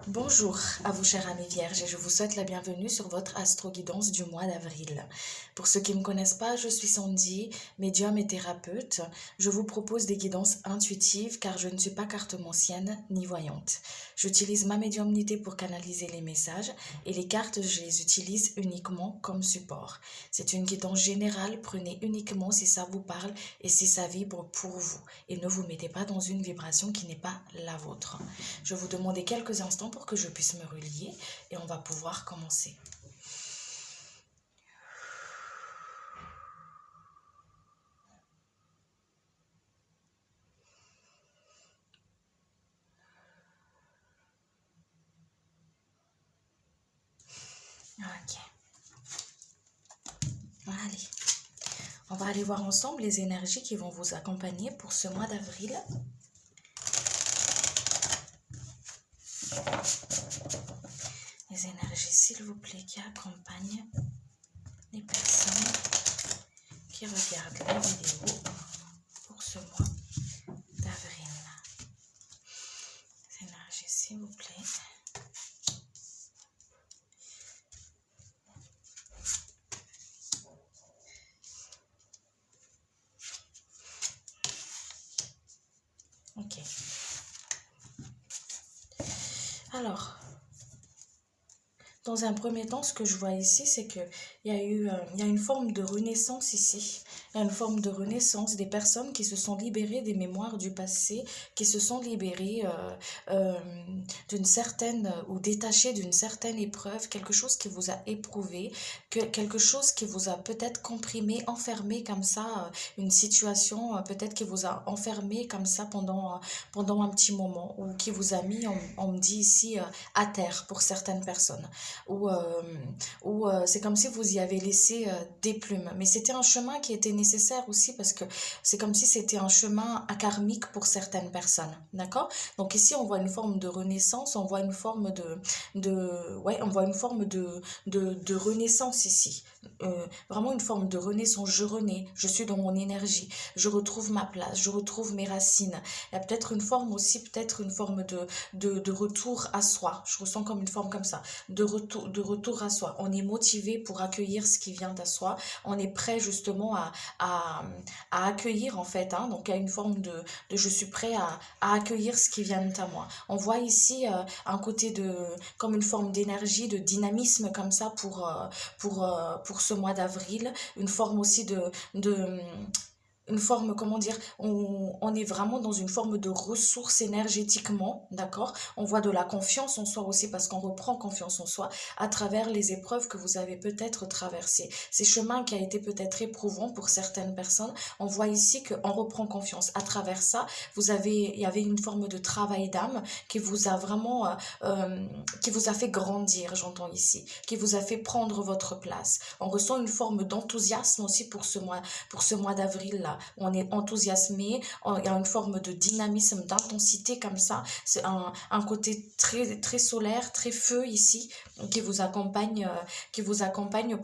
Bonjour à vous, chers amis vierges, et je vous souhaite la bienvenue sur votre astro-guidance du mois d'avril. Pour ceux qui ne me connaissent pas, je suis Sandy, médium et thérapeute. Je vous propose des guidances intuitives car je ne suis pas cartomancienne ni voyante. J'utilise ma médiumnité pour canaliser les messages et les cartes, je les utilise uniquement comme support. C'est une guidance générale, prenez uniquement si ça vous parle et si ça vibre pour vous. Et ne vous mettez pas dans une vibration qui n'est pas la vôtre. Je vais vous demander quelques instants pour que je puisse me relier et on va pouvoir commencer. Ok. Allez. On va aller voir ensemble les énergies qui vont vous accompagner pour ce mois d'avril. Les énergies, s'il vous plaît, qui accompagnent les personnes qui regardent la vidéo pour ce mois d'avril. Les énergies, s'il vous plaît. Ok. Alors, dans un premier temps, ce que je vois ici, c'est qu'il y a une forme de renaissance ici. Il y a une forme de renaissance des personnes qui se sont libérées des mémoires du passé, qui se sont libérées d'une certaine ou détachées d'une certaine épreuve, quelque chose qui vous a éprouvé, quelque chose qui vous a peut-être comprimé, enfermé comme ça, une situation peut-être qui vous a enfermé comme ça pendant un petit moment, ou qui vous a mis, on me dit ici, à terre pour certaines personnes. Ou c'est comme si vous y avez laissé des plumes. Mais c'était un chemin qui était nécessaire aussi parce que c'est comme si c'était un chemin akarmique pour certaines personnes. D'accord? Donc ici, on voit une forme de renaissance, on voit une forme on voit une forme de renaissance ici. Vraiment une forme de renaissance. Je renais, je suis dans mon énergie, je retrouve ma place, je retrouve mes racines. Il y a peut-être une forme aussi, peut-être une forme de retour à soi. Je ressens comme une forme comme ça, de retour à soi. On est motivé pour accueillir ce qui vient à soi. On est prêt justement à, à accueillir en fait. Hein. Donc il y a une forme de je suis prêt à accueillir ce qui vient à moi. On voit ici un côté comme une forme d'énergie, de dynamisme comme ça pour ce mois d'avril. Une forme aussi de une forme, comment dire, on est vraiment dans une forme de ressource énergétiquement, d'accord? On voit de la confiance en soi aussi parce qu'on reprend confiance en soi à travers les épreuves que vous avez peut-être traversées. Ces chemins qui a été peut-être éprouvants pour certaines personnes, on voit ici qu'on reprend confiance. À travers ça, il y avait une forme de travail d'âme qui vous a vraiment, qui vous a fait grandir, j'entends ici, qui vous a fait prendre votre place. On ressent une forme d'enthousiasme aussi pour ce mois d'avril-là. On est enthousiasmé, il y a une forme de dynamisme, d'intensité comme ça. C'est un côté très, très solaire, très feu ici, qui vous accompagne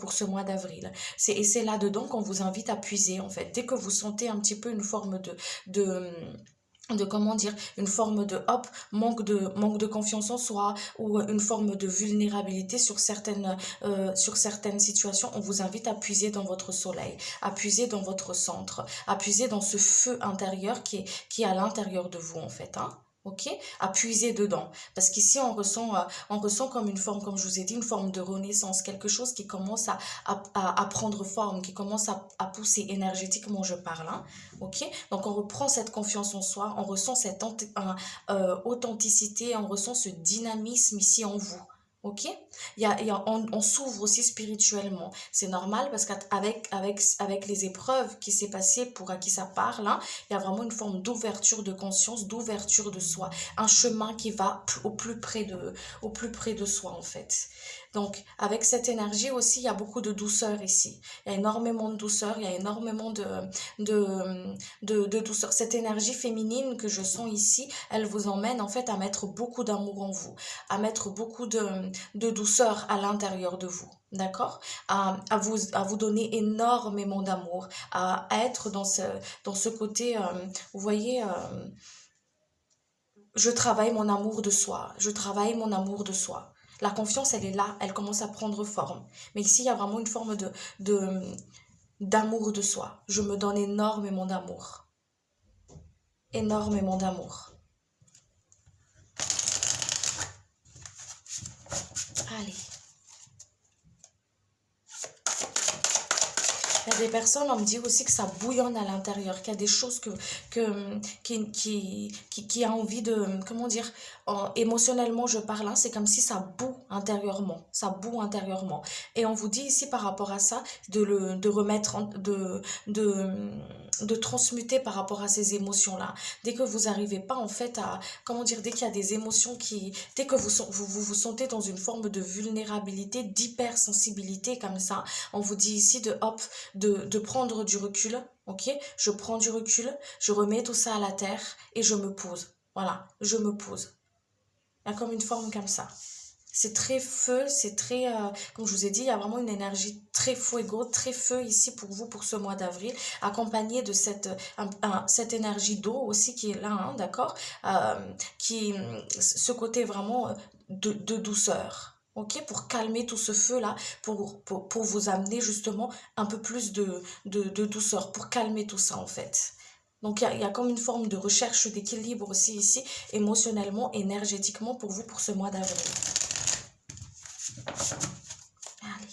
pour ce mois d'avril. Et c'est là-dedans qu'on vous invite à puiser, en fait. Dès que vous sentez un petit peu une forme de comment dire, une forme de hop, manque de confiance en soi ou une forme de vulnérabilité sur certaines situations, on vous invite à puiser dans votre soleil, à puiser dans votre centre, à puiser dans ce feu intérieur qui est à l'intérieur de vous en fait, hein. Ok, à puiser dedans parce qu'ici on ressent comme une forme, comme je vous ai dit, une forme de renaissance, quelque chose qui commence à prendre forme, qui commence à pousser énergétiquement, je parle, hein. Ok, donc on reprend cette confiance en soi, on ressent cette authenticité, on ressent ce dynamisme ici en vous. Ok, on s'ouvre aussi spirituellement. C'est normal parce avec les épreuves qui s'est passées pour à qui ça parle, hein, il y a vraiment une forme d'ouverture de conscience, d'ouverture de soi. Un chemin qui va au plus près de soi en fait. Donc avec cette énergie aussi, il y a beaucoup de douceur ici. Il y a énormément de douceur, il y a énormément de douceur. Cette énergie féminine que je sens ici, elle vous emmène en fait à mettre beaucoup d'amour en vous, à mettre beaucoup de douceur à l'intérieur de vous. D'accord, à vous donner énormément d'amour, à être dans ce côté, vous voyez, je travaille mon amour de soi. Je travaille mon amour de soi. La confiance, elle est là, elle commence à prendre forme. Mais ici, il y a vraiment une forme de, d'amour de soi. Je me donne énormément d'amour. Énormément d'amour. Allez. Il y a des personnes, on me dit aussi que ça bouillonne à l'intérieur, qu'il y a des choses qui a envie de, comment dire, émotionnellement je parle, hein, c'est comme si ça boue intérieurement, ça boue intérieurement. Et on vous dit ici par rapport à ça, de remettre, de transmuter par rapport à ces émotions-là. Dès que vous n'arrivez pas en fait à, comment dire, dès qu'il y a des émotions dès que vous sentez dans une forme de vulnérabilité, d'hypersensibilité comme ça, on vous dit ici de hop, de prendre du recul, ok? Je prends du recul, je remets tout ça à la terre et je me pose. Voilà, je me pose. Il y a comme une forme comme ça. C'est très feu, c'est très, comme je vous ai dit, il y a vraiment une énergie très fuego, très feu ici pour vous pour ce mois d'avril, accompagné de cette énergie d'eau aussi qui est là, hein, d'accord, ce côté vraiment de douceur. Ok, pour calmer tout ce feu-là, pour vous amener justement un peu plus de douceur, pour calmer tout ça en fait. Donc il y a comme une forme de recherche d'équilibre aussi ici, émotionnellement, énergétiquement pour vous pour ce mois d'avril. Allez.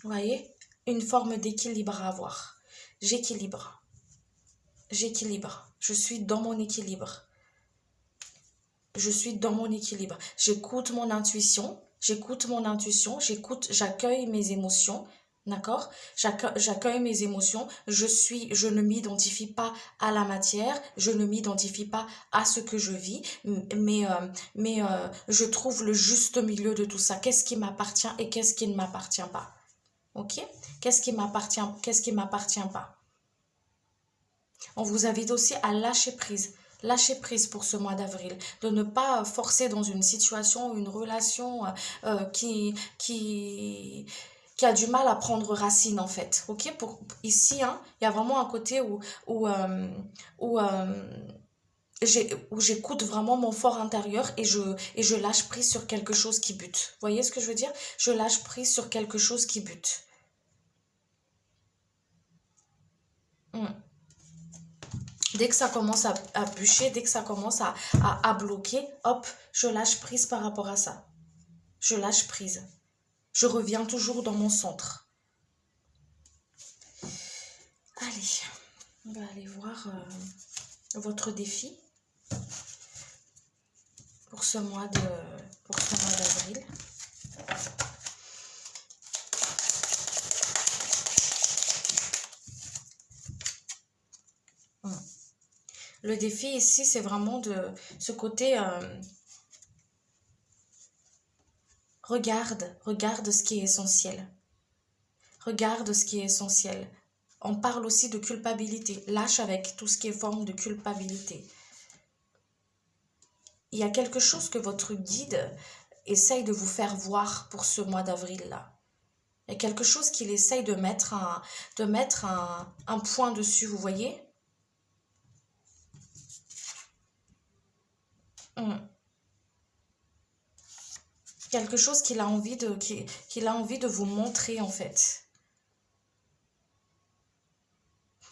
Vous voyez, une forme d'équilibre à avoir. J'équilibre. J'équilibre. Je suis dans mon équilibre. Je suis dans mon équilibre. J'écoute mon intuition. J'accueille mes émotions. D'accord? J'accueille mes émotions. Je ne m'identifie pas à la matière. Je ne m'identifie pas à ce que je vis. Mais je trouve le juste milieu de tout ça. Qu'est-ce qui m'appartient et qu'est-ce qui ne m'appartient pas? Ok? Qu'est-ce qui m'appartient pas? On vous invite aussi à lâcher prise. Lâcher prise pour ce mois d'avril. De ne pas forcer dans une situation, une relation qui a du mal à prendre racine en fait. Ok, ici, hein, il y a vraiment un côté où j'écoute vraiment mon fort intérieur et je lâche prise sur quelque chose qui bute. Vous voyez ce que je veux dire? Je lâche prise sur quelque chose qui bute. Dès que ça commence à bûcher, dès que ça commence à bloquer, hop, je lâche prise par rapport à ça. Je lâche prise. Je reviens toujours dans mon centre. Allez, on va aller voir votre défi pour ce mois d'avril. Le défi ici, c'est vraiment de ce côté... regarde ce qui est essentiel. Regarde ce qui est essentiel. On parle aussi de culpabilité. Lâche avec tout ce qui est forme de culpabilité. Il y a quelque chose que votre guide essaye de vous faire voir pour ce mois d'avril-là. Il y a quelque chose qu'il essaye de mettre un point dessus, vous voyez? Quelque chose qu'il a envie de vous montrer en fait.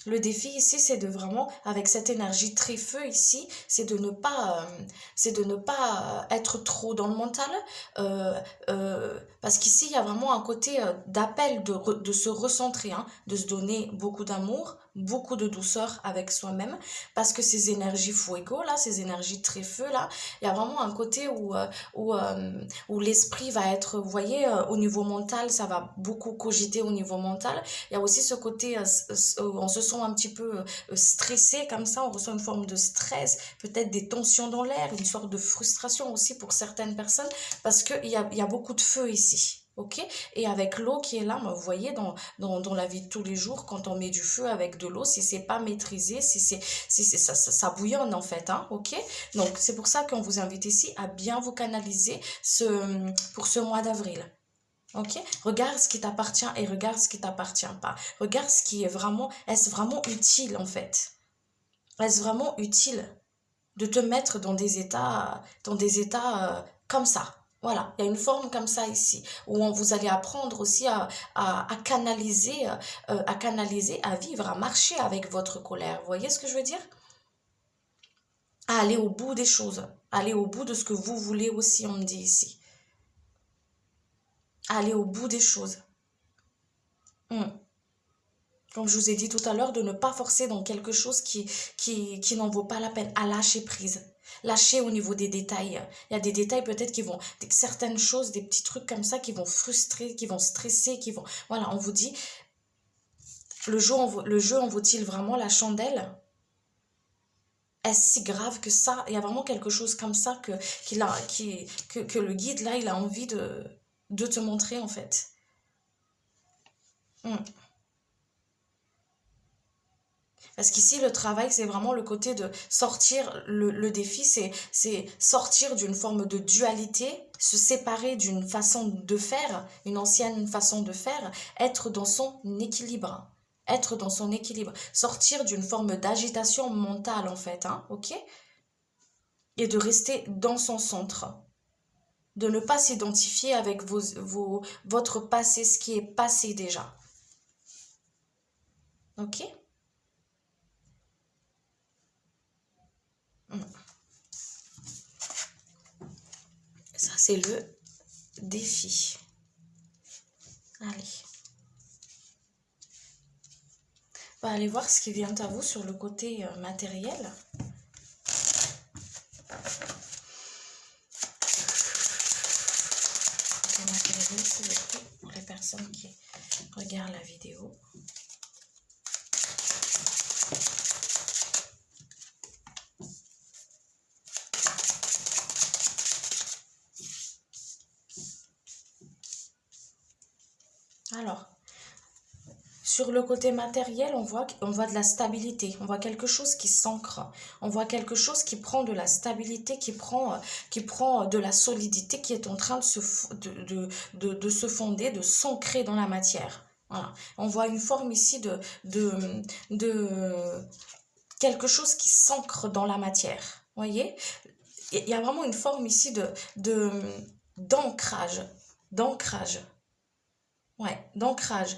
Le défi ici, c'est de vraiment, avec cette énergie très feu ici, c'est de ne pas être trop dans le mental, parce qu'ici, il y a vraiment un côté d'appel de se recentrer, hein, de se donner beaucoup d'amour, beaucoup de douceur avec soi-même, parce que ces énergies fuego, là, ces énergies très feu, là, il y a vraiment un côté où l'esprit va être, vous voyez, au niveau mental, ça va beaucoup cogiter au niveau mental. Il y a aussi ce côté, on se sent un petit peu stressé comme ça, on ressent une forme de stress, peut-être des tensions dans l'air, une sorte de frustration aussi pour certaines personnes, parce qu'il y a beaucoup de feu ici. Ok, et avec l'eau qui est là, vous voyez, dans la vie de tous les jours, quand on met du feu avec de l'eau, si c'est pas maîtrisé, ça bouillonne en fait, hein, ok. Donc c'est pour ça qu'on vous invite ici à bien vous canaliser pour ce mois d'avril. Ok? Regarde ce qui t'appartient et regarde ce qui t'appartient pas. Regarde ce qui est vraiment, est-ce vraiment utile en fait? Est-ce vraiment utile de te mettre dans des états comme ça? Voilà, il y a une forme comme ça ici, où vous allez apprendre aussi à canaliser, à vivre, à marcher avec votre colère. Vous voyez ce que je veux dire? À aller au bout des choses, aller au bout de ce que vous voulez aussi, on me dit ici. Aller au bout des choses. Hmm. Comme je vous ai dit tout à l'heure, de ne pas forcer dans quelque chose qui n'en vaut pas la peine, à lâcher prise. Lâcher au niveau des détails. Il y a des détails peut-être qui vont, certaines choses, des petits trucs comme ça qui vont frustrer, qui vont stresser, qui vont... Voilà, on vous dit, le jeu en vaut-il vraiment la chandelle? Est-ce si grave que ça? Il y a vraiment quelque chose comme ça que le guide, là, il a envie de te montrer, en fait. Hmm. Parce qu'ici, le travail, c'est vraiment le côté de sortir, le défi, c'est sortir d'une forme de dualité, se séparer d'une façon de faire, une ancienne façon de faire, être dans son équilibre. Être dans son équilibre. Sortir d'une forme d'agitation mentale, en fait, hein, ok? Et de rester dans son centre. De ne pas s'identifier avec votre passé, ce qui est passé déjà. Ok? Ça, c'est le défi. Allez. On va aller voir ce qui vient à vous sur le côté matériel. Le matériel, s'il vous plaît, pour les personnes qui regardent la vidéo. Alors, sur le côté matériel, on voit de la stabilité, on voit quelque chose qui s'ancre, on voit quelque chose qui prend de la stabilité, qui prend de la solidité, qui est en train de se fonder, de s'ancrer dans la matière. Voilà. On voit une forme ici de quelque chose qui s'ancre dans la matière. Vous voyez? Il y a vraiment une forme ici d'ancrage. D'ancrage. Ouais, d'ancrage.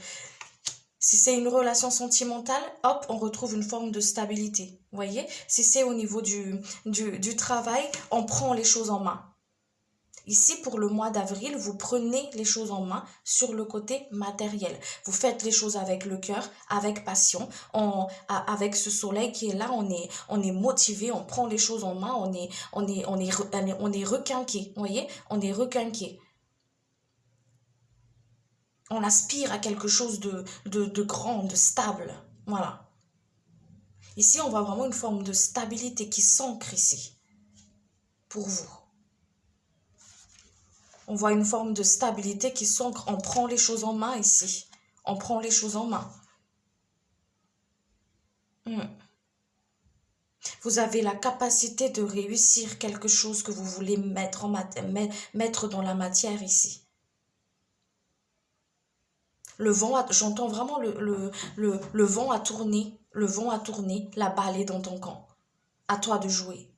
Si c'est une relation sentimentale, hop, on retrouve une forme de stabilité. Vous voyez? Si c'est au niveau du travail, on prend les choses en main. Ici, pour le mois d'avril, vous prenez les choses en main sur le côté matériel. Vous faites les choses avec le cœur, avec passion. Avec ce soleil qui est là, on est motivé, on prend les choses en main, on est requinqué. Vous voyez? On est requinqué. On aspire à quelque chose de grand, de stable. Voilà. Ici, on voit vraiment une forme de stabilité qui s'ancre ici, pour vous. On voit une forme de stabilité qui s'ancre. On prend les choses en main ici. On prend les choses en main. Vous avez la capacité de réussir quelque chose que vous voulez mettre dans la matière ici. Le vent, j'entends vraiment le vent a tourné. Le vent a tourné, la balle est dans ton camp. À toi de jouer.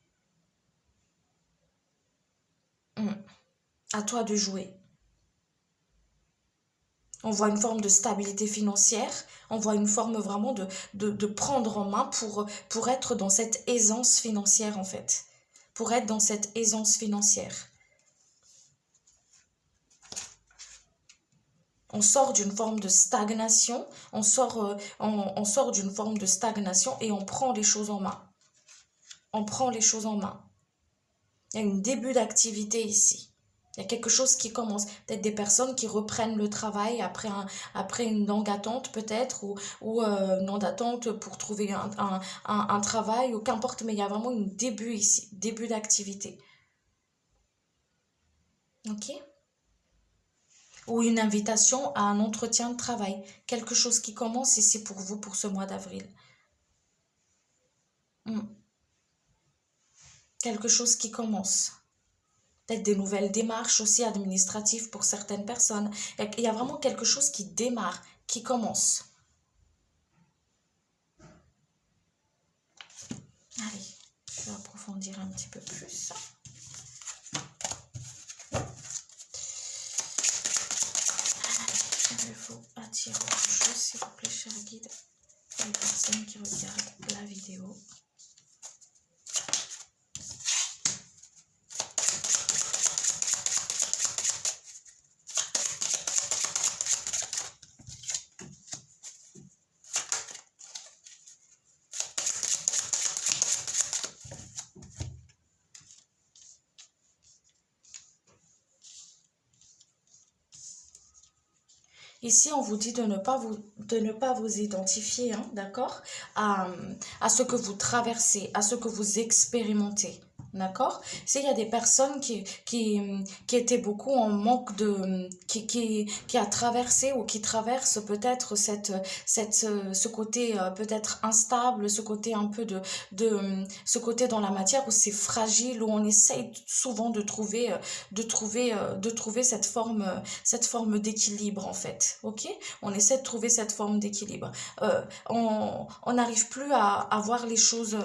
À toi de jouer. On voit une forme de stabilité financière, on voit une forme vraiment de prendre en main pour être dans cette aisance financière en fait. Pour être dans cette aisance financière. On sort d'une forme de stagnation, on sort d'une forme de stagnation et on prend les choses en main. On prend les choses en main. Il y a un début d'activité ici. Il y a quelque chose qui commence. Peut-être des personnes qui reprennent le travail après une longue attente peut-être, ou une longue attente pour trouver un travail, ou qu'importe, mais il y a vraiment un début ici, début d'activité. Ok? Ou une invitation à un entretien de travail. Quelque chose qui commence ici pour vous pour ce mois d'avril. Quelque chose qui commence. Peut-être des nouvelles démarches aussi administratives pour certaines personnes. Il y a vraiment quelque chose qui démarre, qui commence. Allez, je vais approfondir un petit peu plus. Je vais vous attirer autre chose, s'il vous plaît, chers guides, les personnes qui regardent la vidéo. Ici, on vous dit de ne pas vous identifier, hein, d'accord, à ce que vous traversez, à ce que vous expérimentez. D'accord? S'il y a des personnes qui étaient beaucoup en manque de... qui a traversé ou qui traversent peut-être ce côté peut-être instable, ce côté un peu ce côté dans la matière où c'est fragile, où on essaye souvent de trouver cette forme d'équilibre en fait. Ok? On essaie de trouver cette forme d'équilibre. On n'arrive plus à voir les choses,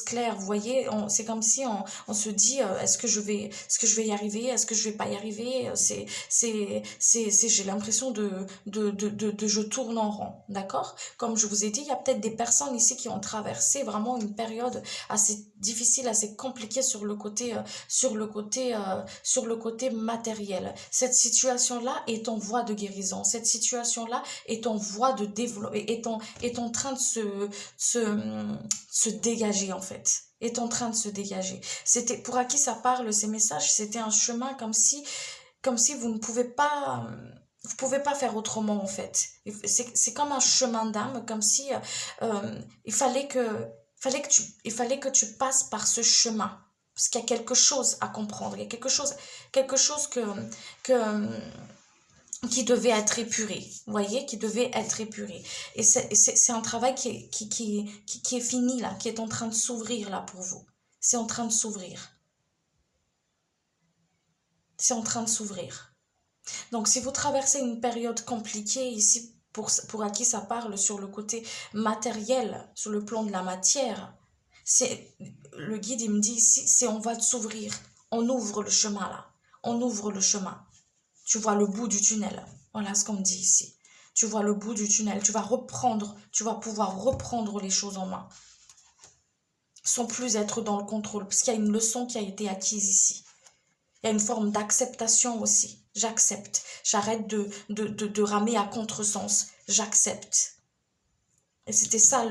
claires. Vous voyez, c'est comme si on se dit est-ce que je vais y arriver, est-ce que je vais pas y arriver, j'ai l'impression de je tourne en rond, d'accord? Comme je vous ai dit, il y a peut-être des personnes ici qui ont traversé vraiment une période assez difficile, assez compliquée sur le côté matériel. Cette situation-là est en voie de guérison, cette situation-là est en voie de développement, est en train de se dégager en fait, est en train de se dégager. C'était pour à qui ça parle ces messages, c'était un chemin comme si vous ne pouvez pas faire autrement en fait. C'est comme un chemin d'âme, comme si il fallait que tu passes par ce chemin parce qu'il y a quelque chose à comprendre, il y a quelque chose que qui devait être épuré, vous voyez, qui devait être épuré. Et c'est un travail qui est fini là, qui est en train de s'ouvrir là pour vous. C'est en train de s'ouvrir. C'est en train de s'ouvrir. Donc si vous traversez une période compliquée ici, pour à qui ça parle sur le côté matériel, sur le plan de la matière, le guide il me dit ici, c'est on va s'ouvrir. On ouvre le chemin là. On ouvre le chemin. Tu vois le bout du tunnel. Voilà ce qu'on me dit ici. Tu vois le bout du tunnel. Tu vas pouvoir reprendre les choses en main. Sans plus être dans le contrôle. Parce qu'il y a une leçon qui a été acquise ici. Il y a une forme d'acceptation aussi. J'accepte. J'arrête de ramer à contresens. J'accepte. Et ça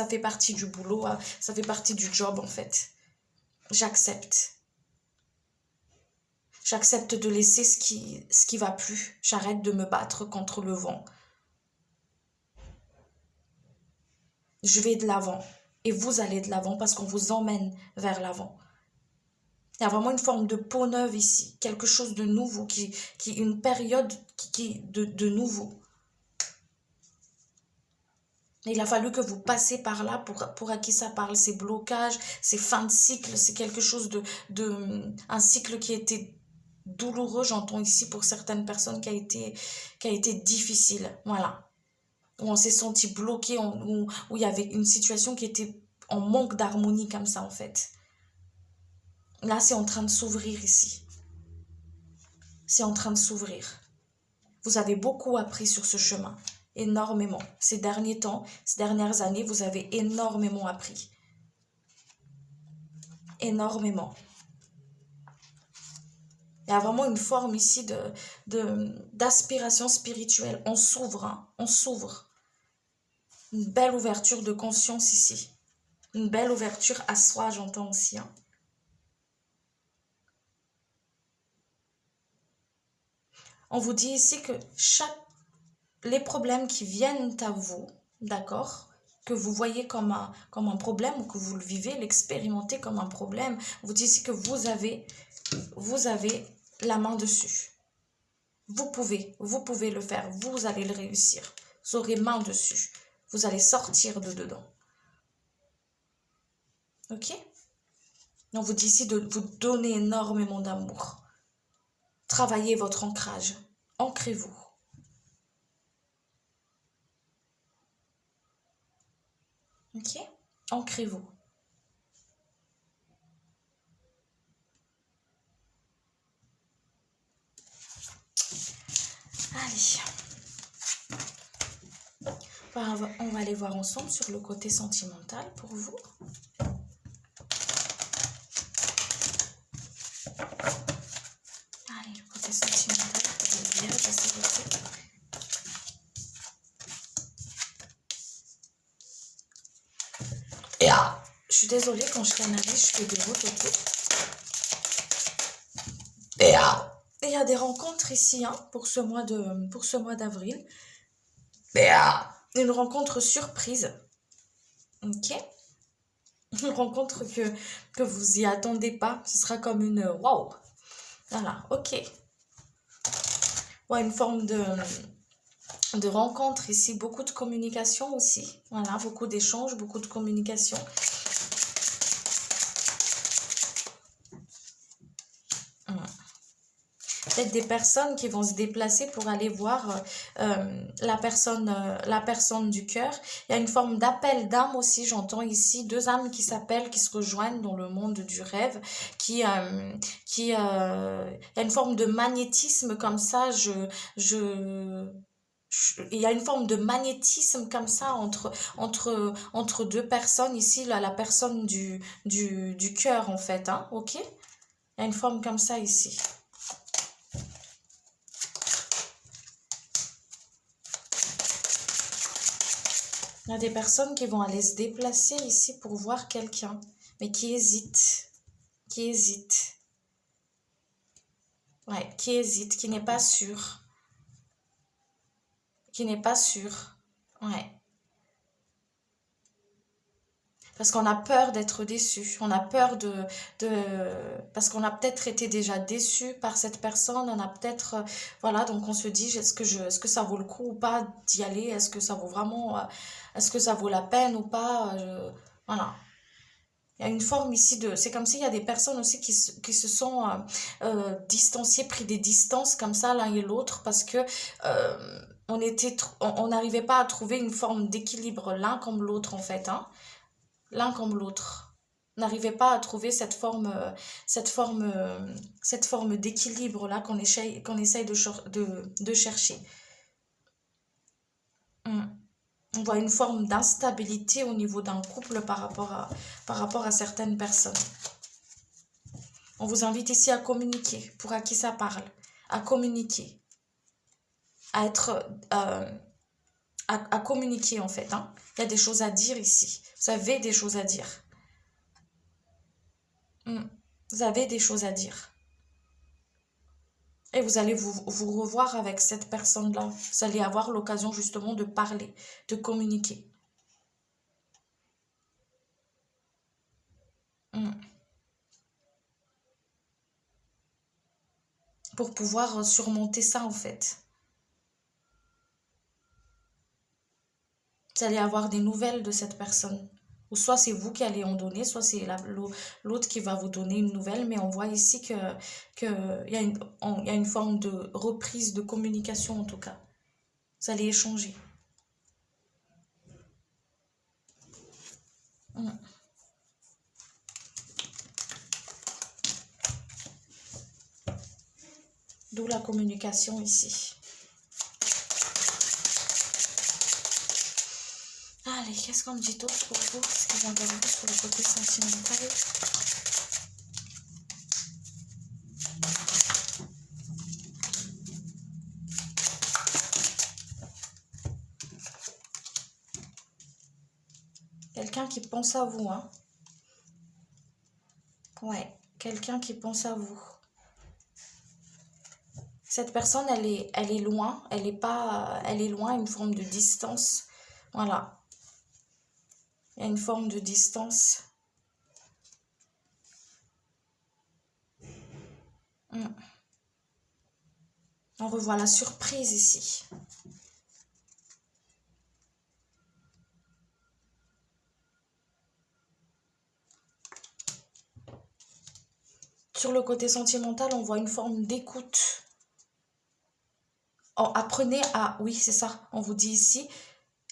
fait partie du boulot, ça fait partie du job en fait. J'accepte. J'accepte de laisser ce qui va plus. J'arrête de me battre contre le vent. Je vais de l'avant. Et vous allez de l'avant parce qu'on vous emmène vers l'avant. Il y a vraiment une forme de peau neuve ici. Quelque chose de nouveau, une période de nouveau. Il a fallu que vous passiez par là pour à qui ça parle. Ces blocages, ces fins de cycle, c'est quelque chose un cycle qui était douloureux, j'entends ici pour certaines personnes, qui a été difficile, voilà, où on s'est senti bloqué, où il y avait une situation qui était en manque d'harmonie comme ça en fait. Là c'est en train de s'ouvrir ici, c'est en train de s'ouvrir. Vous avez beaucoup appris sur ce chemin, énormément. Ces derniers temps, ces dernières années, vous avez énormément appris, énormément. Il y a vraiment une forme ici d'aspiration spirituelle. On s'ouvre, hein, on s'ouvre. Une belle ouverture de conscience ici. Une belle ouverture à soi, j'entends aussi. Hein. On vous dit ici que les problèmes qui viennent à vous, d'accord, que vous voyez comme un problème ou que vous le vivez, l'expérimentez comme un problème, on vous dit ici que vous avez la main dessus. Vous pouvez le faire, vous allez le réussir. Vous aurez main dessus. Vous allez sortir de dedans. Ok? On vous dit ici de vous donner énormément d'amour. Travaillez votre ancrage. Ancrez-vous. Ok? Ancrez-vous. Allez. On va aller voir ensemble sur le côté sentimental pour vous. Allez, le côté sentimental pour le vierge, c'est votre. Je suis désolée, quand je canalise, je fais des routes autour. Et il y a des rencontres ici, hein, pour ce mois d'avril. Une rencontre surprise. Ok? Une rencontre que vous y attendez pas. Ce sera comme une waouh. Voilà, ok. Ouais, une forme de rencontre ici. Beaucoup de communication aussi. Voilà, beaucoup d'échanges, beaucoup de communication. Peut-être des personnes qui vont se déplacer pour aller voir la personne du cœur. Il y a une forme d'appel d'âme aussi, j'entends ici, deux âmes qui s'appellent, qui se rejoignent dans le monde du rêve, il y a une forme de magnétisme comme ça, il y a une forme de magnétisme comme ça entre deux personnes ici, là, la personne du cœur en fait, hein, ok? Il y a une forme comme ça ici. Il y a des personnes qui vont aller se déplacer ici pour voir quelqu'un, mais qui hésitent, qui hésitent. Ouais, qui hésite, qui n'est pas sûr, qui n'est pas sûr. Ouais. Parce qu'on a peur d'être déçu, on a peur parce qu'on a peut-être été déjà déçu par cette personne, on a peut-être, voilà, donc on se dit, est-ce que ça vaut le coup ou pas d'y aller, est-ce que ça vaut vraiment, est-ce que ça vaut la peine ou pas, voilà. Il y a une forme ici c'est comme s'il y a des personnes aussi qui se sont distanciées, pris des distances comme ça l'un et l'autre parce que on n'arrivait pas à trouver une forme d'équilibre l'un comme l'autre en fait, hein. L'un comme l'autre. N'arrivait pas à trouver cette forme d'équilibre là qu'on essaye de chercher. On voit une forme d'instabilité au niveau d'un couple par rapport à certaines personnes. On vous invite ici à communiquer, pour à qui ça parle, à communiquer, à être, à communiquer en fait, hein. Il y a des choses à dire ici. Vous avez des choses à dire. Vous avez des choses à dire. Et vous allez vous revoir avec cette personne-là. Vous allez avoir l'occasion justement de parler, de communiquer. Pour pouvoir surmonter ça en fait. Vous allez avoir des nouvelles de cette personne. Ou soit c'est vous qui allez en donner, soit c'est l'autre qui va vous donner une nouvelle. Mais on voit ici il y a une forme de reprise de communication en tout cas. Vous allez échanger. D'où la communication ici. Allez, qu'est-ce qu'on me dit d'autre pour vous? Qu'est-ce qu'ils vont dire sur le côté sentimental? Quelqu'un qui pense à vous, hein? Ouais, quelqu'un qui pense à vous. Cette personne, elle est loin, elle est loin, une forme de distance. Voilà. Il y a une forme de distance. On revoit la surprise ici. Sur le côté sentimental, on voit une forme d'écoute. Apprenez à... Oui, c'est ça. On vous dit ici,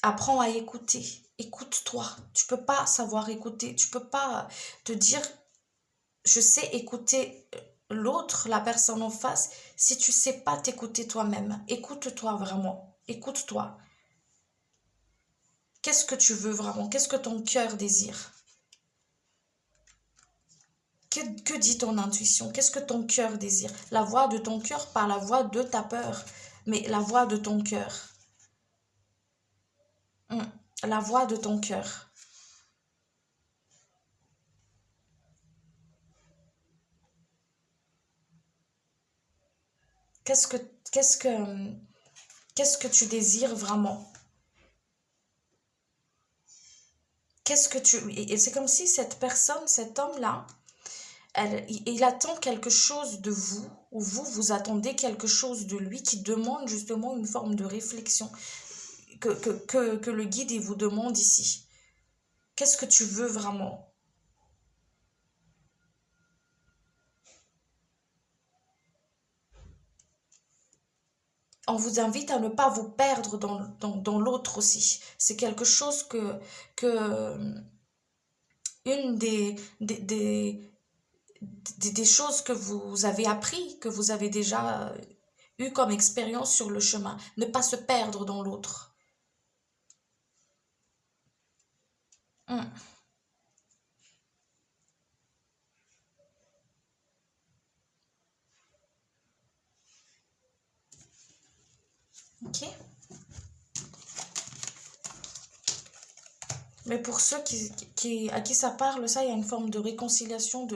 apprends à écouter. Écoute-toi. Tu peux pas savoir écouter. Tu peux pas te dire, je sais écouter l'autre, la personne en face, si tu sais pas t'écouter toi-même. Écoute-toi vraiment. Écoute-toi. Qu'est-ce que tu veux vraiment? Qu'est-ce que ton cœur désire? Que dit ton intuition? Qu'est-ce que ton cœur désire? La voix de ton cœur, pas la voix de ta peur, mais la voix de ton cœur. La voix de ton cœur. Qu'est-ce que tu désires vraiment? Et c'est comme si cette personne, cet homme-là, il attend quelque chose de vous, ou vous attendez quelque chose de lui qui demande justement une forme de réflexion que le guide il vous demande ici. Qu'est-ce que tu veux vraiment? On vous invite à ne pas vous perdre dans l'autre aussi. C'est quelque chose que une des choses que vous avez appris, que vous avez déjà eu comme expérience sur le chemin. Ne pas se perdre dans l'autre. Ok? Mais pour ceux à qui ça parle, ça, il y a une forme de réconciliation,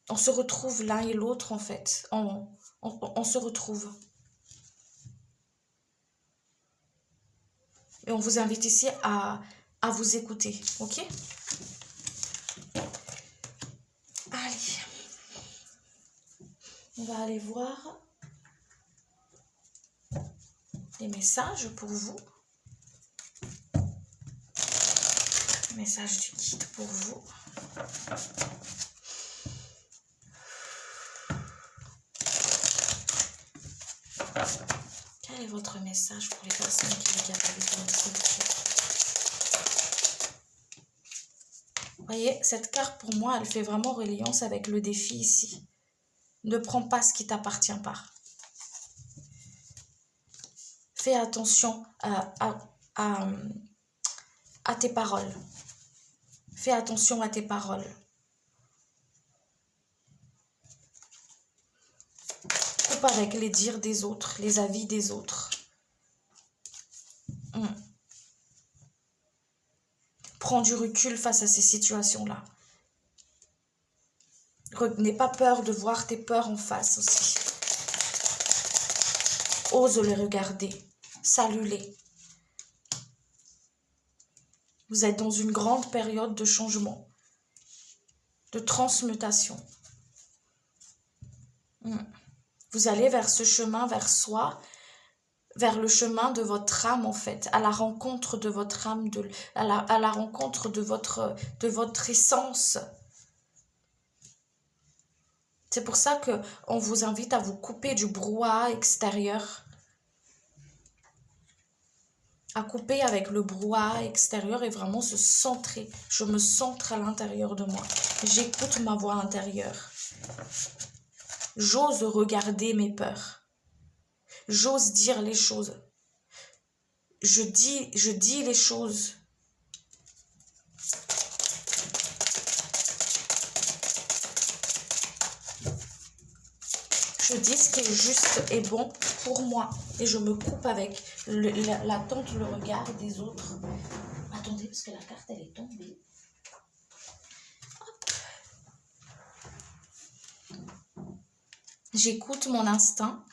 on se retrouve l'un et l'autre, en fait. On se retrouve. Et on vous invite ici à vous écouter, ok? Allez. On va aller voir des messages pour vous. Message du guide pour vous. Quel est votre message pour les personnes qui regardent avec vous? Vous voyez, cette carte pour moi, elle fait vraiment reliance avec le défi ici. Ne prends pas ce qui ne t'appartient pas. Fais attention à tes paroles. Fais attention à tes paroles. Coupe avec les dires des autres, les avis des autres. Prends du recul face à ces situations-là. N'aie pas peur de voir tes peurs en face aussi. Ose les regarder. Salue-les. Vous êtes dans une grande période de changement, de transmutation. Vous allez vers ce chemin, vers soi, vers le chemin de votre âme en fait, à la rencontre de votre âme, à la rencontre de votre essence. C'est pour ça qu'on vous invite à vous couper du brouhaha extérieur, à couper avec le brouhaha extérieur et vraiment se centrer. Je me centre à l'intérieur de moi. J'écoute ma voix intérieure. J'ose regarder mes peurs. J'ose dire les choses. Je dis les choses. Je dis ce qui est juste et bon pour moi. Et je me coupe avec l'attente, le regard des autres. Attendez, parce que la carte, elle est tombée. J'écoute mon instinct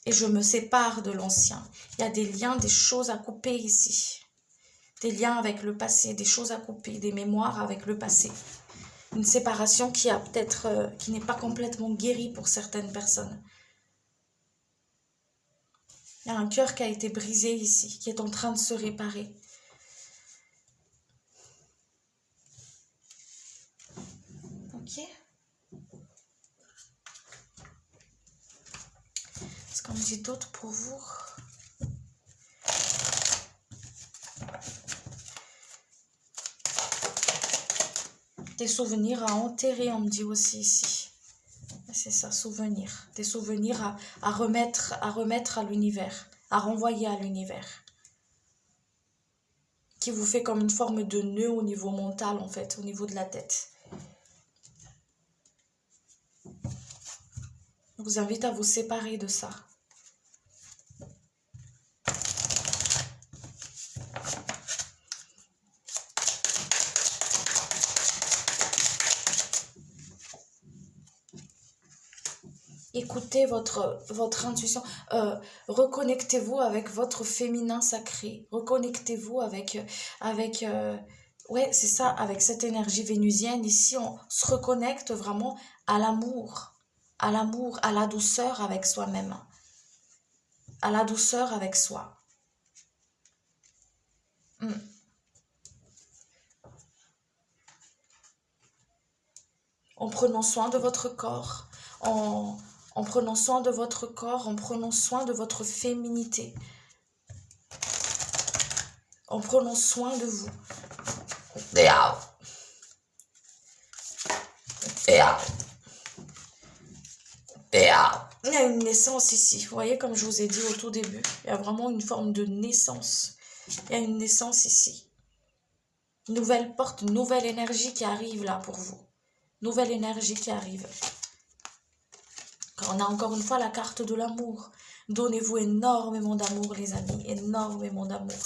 et je me sépare de l'ancien. Il y a des liens, des choses à couper ici. Des liens avec le passé, des choses à couper, des mémoires avec le passé. Une séparation qui n'est pas complètement guérie pour certaines personnes. Il y a un cœur qui a été brisé ici, qui est en train de se réparer. Ok. Qu'est-ce qu'on me dit d'autre pour vous? Des souvenirs à enterrer, on me dit aussi ici. C'est ça, souvenirs. Des souvenirs à remettre à l'univers, à renvoyer à l'univers. Qui vous fait comme une forme de nœud au niveau mental, en fait, au niveau de la tête. Je vous invite à vous séparer de ça. Écoutez votre intuition. Reconnectez-vous avec votre féminin sacré. Reconnectez-vous avec ouais, c'est ça, avec cette énergie vénusienne. Ici, on se reconnecte vraiment à l'amour, à la douceur avec soi-même, à la douceur avec soi. En prenant soin de votre corps, en prenant soin de votre corps, en prenant soin de votre féminité, en prenant soin de vous. Il y a une naissance ici. Vous voyez, comme je vous ai dit au tout début, il y a vraiment une forme de naissance. Il y a une naissance ici. Nouvelle porte, nouvelle énergie qui arrive là pour vous. Nouvelle énergie qui arrive. On a encore une fois la carte de l'amour. Donnez-vous énormément d'amour, les amis. Énormément d'amour.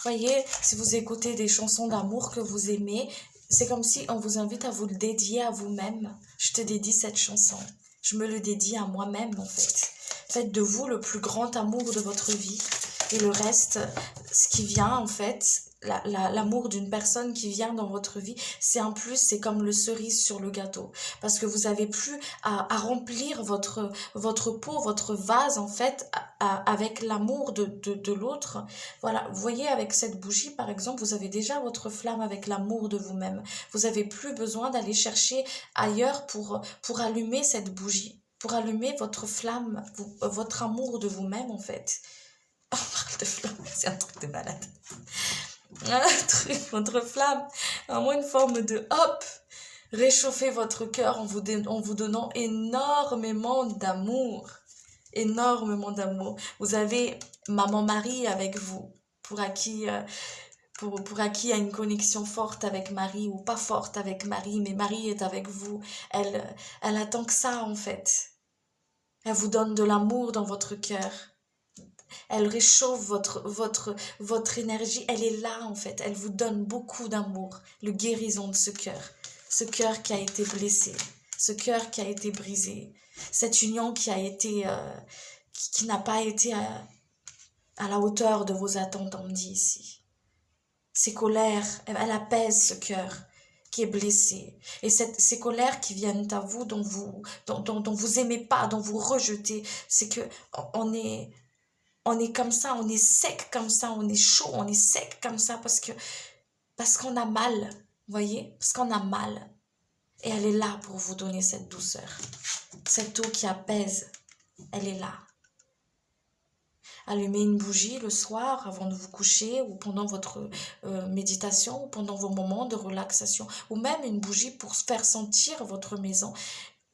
Voyez, si vous écoutez des chansons d'amour que vous aimez, c'est comme si on vous invite à vous le dédier à vous-même. Je te dédie cette chanson. Je me le dédie à moi-même, en fait. Faites de vous le plus grand amour de votre vie. Et le reste, ce qui vient, en fait, l'amour d'une personne qui vient dans votre vie, c'est un plus, c'est comme le cerise sur le gâteau. Parce que vous n'avez plus à remplir votre peau, votre vase, en fait, avec l'amour de l'autre. Voilà, vous voyez, avec cette bougie, par exemple, vous avez déjà votre flamme avec l'amour de vous-même. Vous n'avez plus besoin d'aller chercher ailleurs pour allumer cette bougie, pour allumer votre flamme, votre amour de vous-même, en fait. On parle de flamme, c'est un truc de malade. Votre flamme, vraiment une forme de hop, réchauffez votre cœur en vous donnant énormément d'amour. Énormément d'amour. Vous avez Maman Marie avec vous, pour à qui il y a une connexion forte avec Marie ou pas forte avec Marie, mais Marie est avec vous. Elle attend que ça, en fait. Elle vous donne de l'amour dans votre cœur. Elle réchauffe votre énergie. Elle est là, en fait. Elle vous donne beaucoup d'amour. Le guérison de ce cœur qui a été blessé, ce cœur qui a été brisé, cette union qui a été, qui n'a pas été à la hauteur de vos attentes, on me dit ici. Ces colères, elle apaise ce cœur qui est blessé. Et ces colères qui viennent à vous, dont vous aimez pas, dont vous rejetez, c'est que on est comme ça, on est sec comme ça, on est chaud, on est sec comme ça parce qu'on a mal, vous voyez, parce qu'on a mal. Et elle est là pour vous donner cette douceur, cette eau qui apaise, elle est là. Allumez une bougie le soir avant de vous coucher ou pendant votre méditation ou pendant vos moments de relaxation ou même une bougie pour faire sentir votre maison.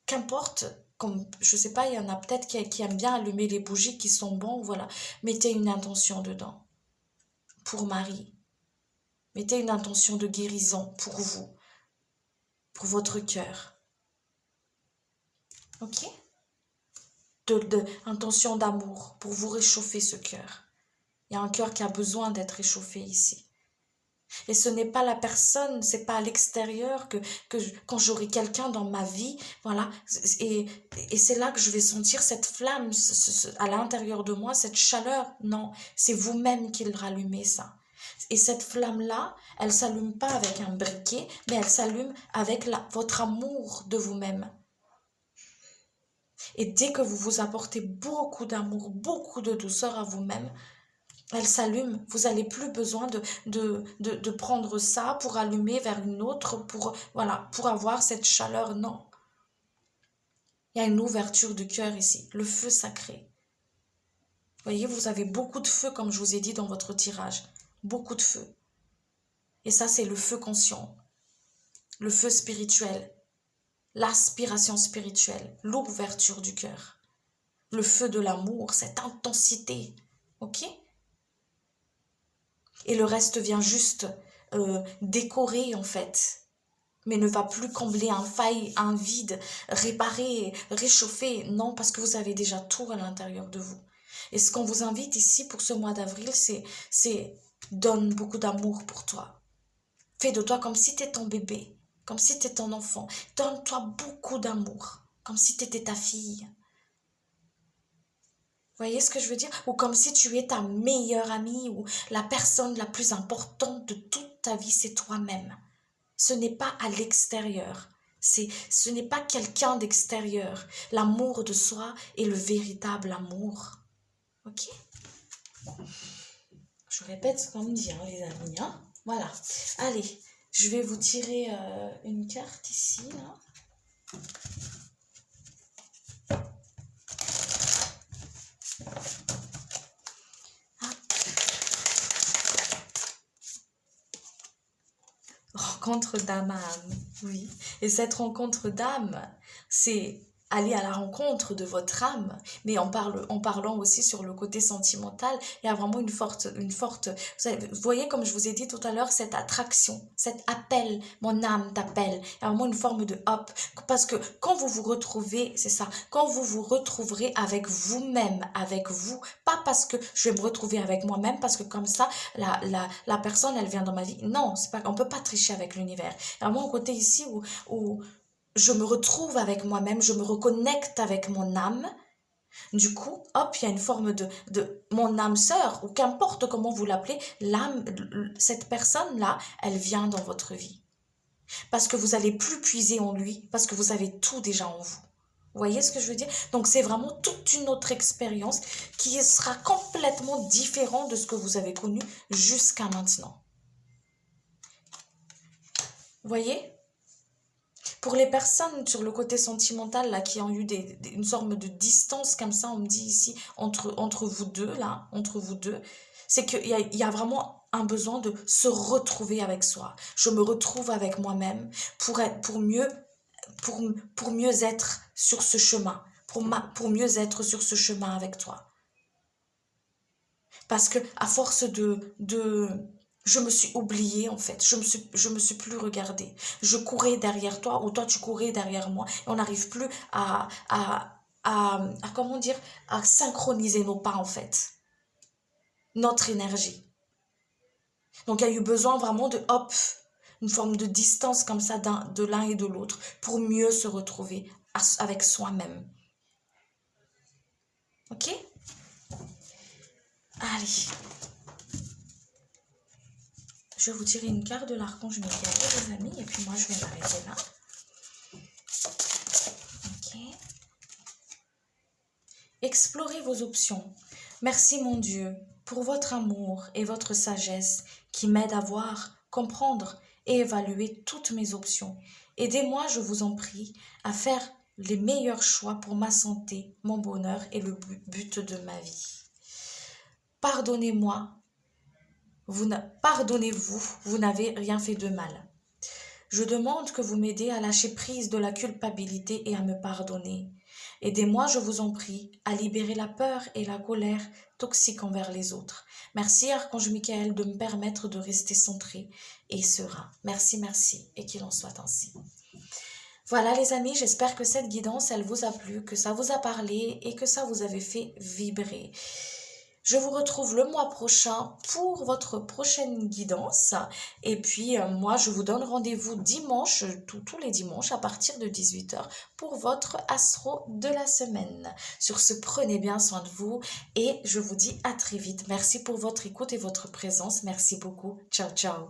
Qu'importe, comme je sais pas, il y en a peut-être qui aiment bien allumer les bougies qui sont bons, voilà. Mettez une intention dedans pour Marie. Mettez une intention de guérison pour vous, pour votre cœur. Ok ? Intention d'amour pour vous réchauffer ce cœur. Il y a un cœur qui a besoin d'être réchauffé ici. Et ce n'est pas la personne, c'est pas à l'extérieur quand j'aurai quelqu'un dans ma vie, voilà, et c'est là que je vais sentir cette flamme à l'intérieur de moi, cette chaleur. Non, c'est vous-même qui le rallumez ça. Et cette flamme-là, elle s'allume pas avec un briquet, mais elle s'allume avec votre amour de vous-même. Et dès que vous vous apportez beaucoup d'amour, beaucoup de douceur à vous-même, Elle s'allume. Vous n'avez plus besoin de prendre ça pour allumer vers une autre, voilà, pour avoir cette chaleur. Non. Il y a une ouverture du cœur ici. Le feu sacré. Vous voyez, vous avez beaucoup de feu, comme je vous ai dit dans votre tirage. Beaucoup de feu. Et ça, c'est le feu conscient. Le feu spirituel. L'aspiration spirituelle. L'ouverture du cœur. Le feu de l'amour, cette intensité. Ok? Et le reste vient juste décorer en fait, mais ne va plus combler un faille, un vide, réparer, réchauffer. Non, parce que vous avez déjà tout à l'intérieur de vous. Et ce qu'on vous invite ici pour ce mois d'avril, c'est donne beaucoup d'amour pour toi. Fais de toi comme si tu étais ton bébé, comme si tu étais ton enfant. Donne-toi beaucoup d'amour, comme si tu étais ta fille. Vous voyez ce que je veux dire? Ou comme si tu es ta meilleure amie ou la personne la plus importante de toute ta vie, c'est toi-même. Ce n'est pas à l'extérieur. Ce n'est pas quelqu'un d'extérieur. L'amour de soi est le véritable amour. Ok? Je répète ce qu'on me dit, hein, les amis. Hein? Voilà. Allez, je vais vous tirer une carte ici, là. Rencontre d'âme à âme, oui. Et cette rencontre d'âme, c'est aller à la rencontre de votre âme, mais en parlant aussi sur le côté sentimental, il y a vraiment vous voyez comme je vous ai dit tout à l'heure, cette attraction, cet appel, mon âme t'appelle, il y a vraiment une forme de hop, parce que quand vous vous retrouvez, c'est ça, quand vous vous retrouverez avec vous-même, avec vous, pas parce que je vais me retrouver avec moi-même, parce que comme ça, la personne, elle vient dans ma vie, non, c'est pas, on peut pas tricher avec l'univers, il y a vraiment un côté ici où je me retrouve avec moi-même, je me reconnecte avec mon âme. Du coup, hop, il y a une forme de mon âme sœur, ou qu'importe comment vous l'appelez, l'âme, cette personne-là, elle vient dans votre vie. Parce que vous n'allez plus puiser en lui, parce que vous avez tout déjà en vous. Vous voyez ce que je veux dire? Donc c'est vraiment toute une autre expérience qui sera complètement différente de ce que vous avez connu jusqu'à maintenant. Vous voyez? Pour les personnes sur le côté sentimental là, qui ont eu une sorte de distance comme ça, on me dit ici, entre vous deux, là, entre vous deux, c'est qu'il y a vraiment un besoin de se retrouver avec soi. Je me retrouve avec moi-même pour mieux être sur ce chemin, pour mieux être sur ce chemin avec toi. Parce que à force je me suis oubliée en fait, je me suis plus regardée. Je courais derrière toi ou toi tu courais derrière moi et on n'arrive plus à comment dire, à synchroniser nos pas en fait, notre énergie. Donc il y a eu besoin vraiment de hop, une forme de distance comme ça de l'un et de l'autre pour mieux se retrouver avec soi-même. Ok? Allez. Je vais vous tirer une carte de l'archange Michael, les amis, et puis moi je vais m'arrêter là. Ok. Explorez vos options. Merci mon Dieu pour votre amour et votre sagesse qui m'aident à voir, comprendre et évaluer toutes mes options. Aidez-moi, je vous en prie, à faire les meilleurs choix pour ma santé, mon bonheur et le but de ma vie. Pardonnez-moi. Pardonnez-vous, vous n'avez rien fait de mal. Je demande que vous m'aidez à lâcher prise de la culpabilité et à me pardonner. Aidez-moi, je vous en prie, à libérer la peur et la colère toxiques envers les autres. Merci, Archange Michael, de me permettre de rester centré et serein. Merci, merci, et qu'il en soit ainsi. Voilà les amis, j'espère que cette guidance, elle vous a plu, que ça vous a parlé et que ça vous avait fait vibrer. Je vous retrouve le mois prochain pour votre prochaine guidance. Et puis, moi, je vous donne rendez-vous dimanche, tous les dimanches, à partir de 18h, pour votre astro de la semaine. Sur ce, prenez bien soin de vous et je vous dis à très vite. Merci pour votre écoute et votre présence. Merci beaucoup. Ciao, ciao.